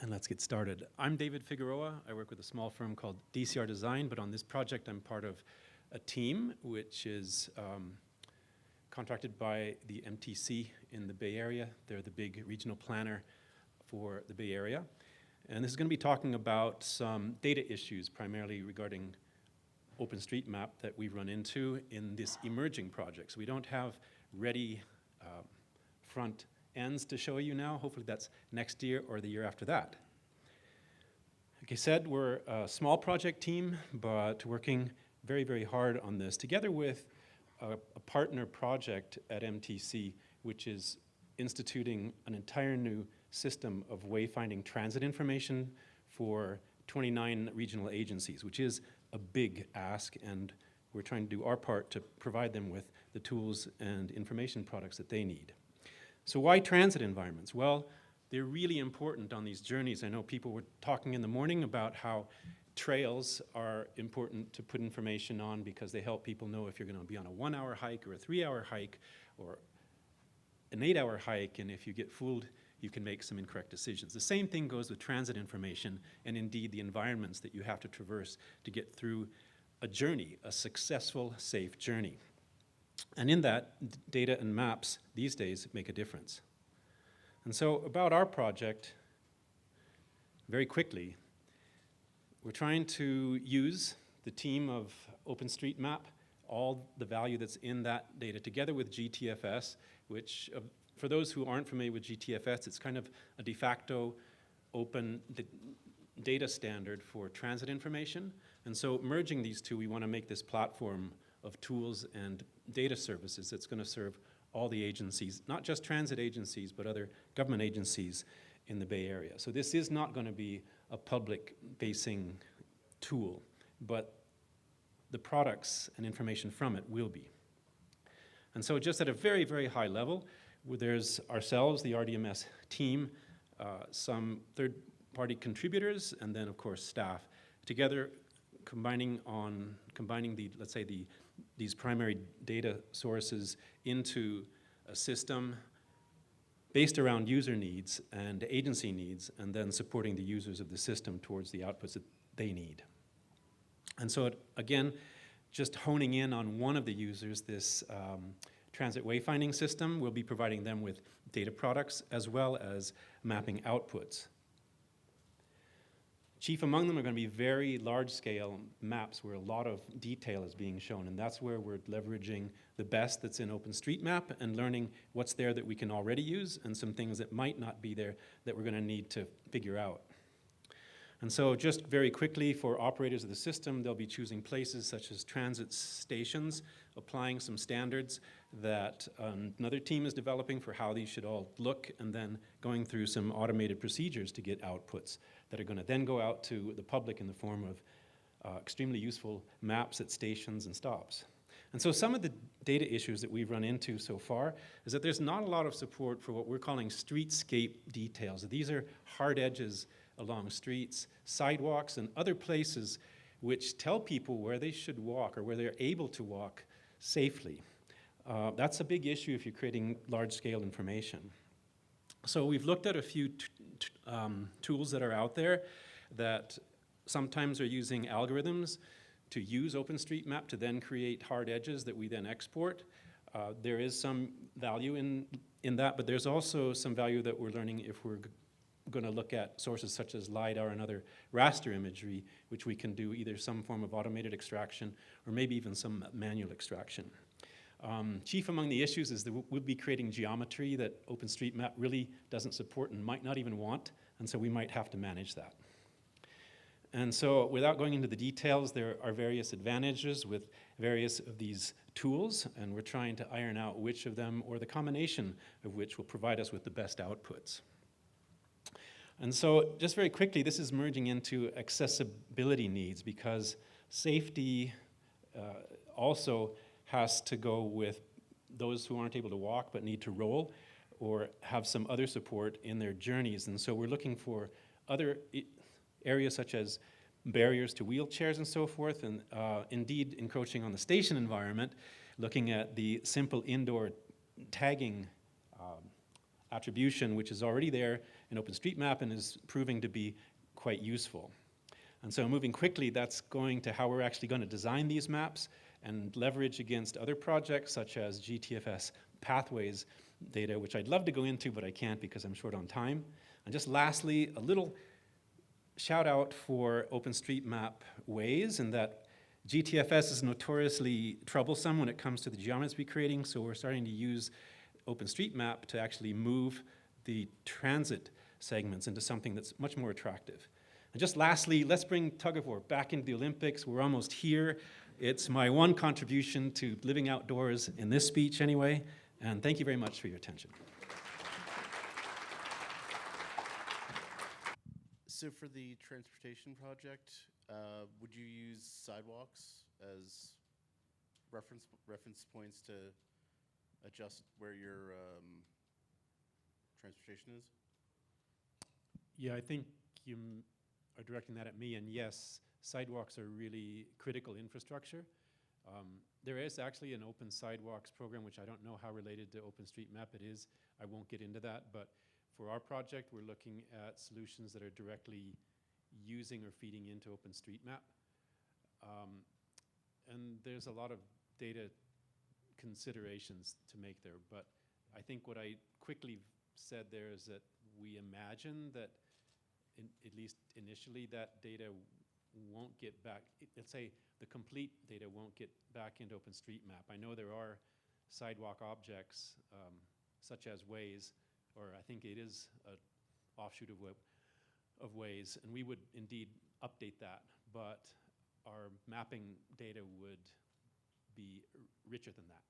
And let's get started. I'm David Figueroa. I work with a small firm called DCR Design, but on this project I'm part of a team which is contracted by the MTC in the Bay Area. They're the big regional planner for the Bay Area. And this is going to be talking about some data issues, primarily regarding OpenStreetMap that we run into in this emerging project. So we don't have ready front ends to show you now. Hopefully that's next year or the year after that. Like I said, we're a small project team, but working very, very hard on this, together with a partner project at MTC, which is instituting an entire new system of wayfinding transit information for 29 regional agencies, which is a big ask, and we're trying to do our part to provide them with the tools and information products that they need. So why transit environments? Well, they're really important on these journeys. I know people were talking in the morning about how trails are important to put information on because they help people know if you're going to be on a 1-hour hike or a 3-hour hike or an 8-hour hike, and if you get fooled, you can make some incorrect decisions. The same thing goes with transit information and indeed the environments that you have to traverse to get through a journey, a successful, safe journey. And in that, data and maps these days make a difference. And so about our project, very quickly, we're trying to use the team of OpenStreetMap, all the value that's in that data, together with GTFS, which for those who aren't familiar with GTFS, it's kind of a de facto open data standard for transit information. And so merging these two, we want to make this platform of tools and data services that's going to serve all the agencies, not just transit agencies, but other government agencies in the Bay Area. So this is not going to be a public-facing tool, but the products and information from it will be. And so just at a very, very high level, there's ourselves, the RDMS team, some third-party contributors, and then, of course, staff, together combining the, let's say, these primary data sources into a system based around user needs and agency needs, and then supporting the users of the system towards the outputs that they need. And so, again, just honing in on one of the users, this transit wayfinding system, we'll be providing them with data products as well as mapping outputs. Chief among them are going to be very large-scale maps where a lot of detail is being shown, and that's where we're leveraging the best that's in OpenStreetMap and learning what's there that we can already use and some things that might not be there that we're going to need to figure out. And so just very quickly, for operators of the system, they'll be choosing places such as transit stations, applying some standards that another team is developing for how these should all look, and then going through some automated procedures to get outputs that are going to then go out to the public in the form of extremely useful maps at stations and stops. And so some of the data issues that we've run into so far is that there's not a lot of support for what we're calling streetscape details. These are hard edges along streets, sidewalks, and other places which tell people where they should walk or where they're able to walk safely. That's a big issue if you're creating large-scale information. So we've looked at a few tools that are out there that sometimes are using algorithms to use OpenStreetMap to then create hard edges that we then export. There is some value in that, but there's also some value that we're learning if we're going to look at sources such as LiDAR and other raster imagery, which we can do either some form of automated extraction or maybe even some manual extraction. Chief among the issues is that we'll be creating geometry that OpenStreetMap really doesn't support and might not even want, and so we might have to manage that. And so without going into the details, there are various advantages with various of these tools, and we're trying to iron out which of them or the combination of which will provide us with the best outputs. And so just very quickly, this is merging into accessibility needs because safety also has to go with those who aren't able to walk but need to roll or have some other support in their journeys. And so we're looking for other areas such as barriers to wheelchairs and so forth, and indeed encroaching on the station environment, looking at the simple indoor tagging attribution which is already there in OpenStreetMap and is proving to be quite useful. And so moving quickly, that's going to how we're actually going to design these maps and leverage against other projects such as GTFS pathways data, which I'd love to go into, but I can't because I'm short on time. And just lastly, a little shout out for OpenStreetMap ways, in that GTFS is notoriously troublesome when it comes to the geometry creating, so we're starting to use OpenStreetMap to actually move the transit segments into something that's much more attractive. And just lastly, let's bring tug of war back into the Olympics. We're almost here. It's my one contribution to living outdoors in this speech anyway, and thank you very much for your attention. So for the transportation project, would you use sidewalks as reference points to adjust where your transportation is? Yeah, I think you are directing that at me, and yes, sidewalks are really critical infrastructure. There is actually an open sidewalks program, which I don't know how related to OpenStreetMap it is. I won't get into that, but for our project, we're looking at solutions that are directly using or feeding into OpenStreetMap. And there's a lot of data considerations to make there, but I think what I quickly said there is that we imagine that at least initially that data won't get back, let's say the complete data won't get back into OpenStreetMap. I know there are sidewalk objects such as Waze, or I think it is an offshoot of Waze, and we would indeed update that, but our mapping data would be richer than that.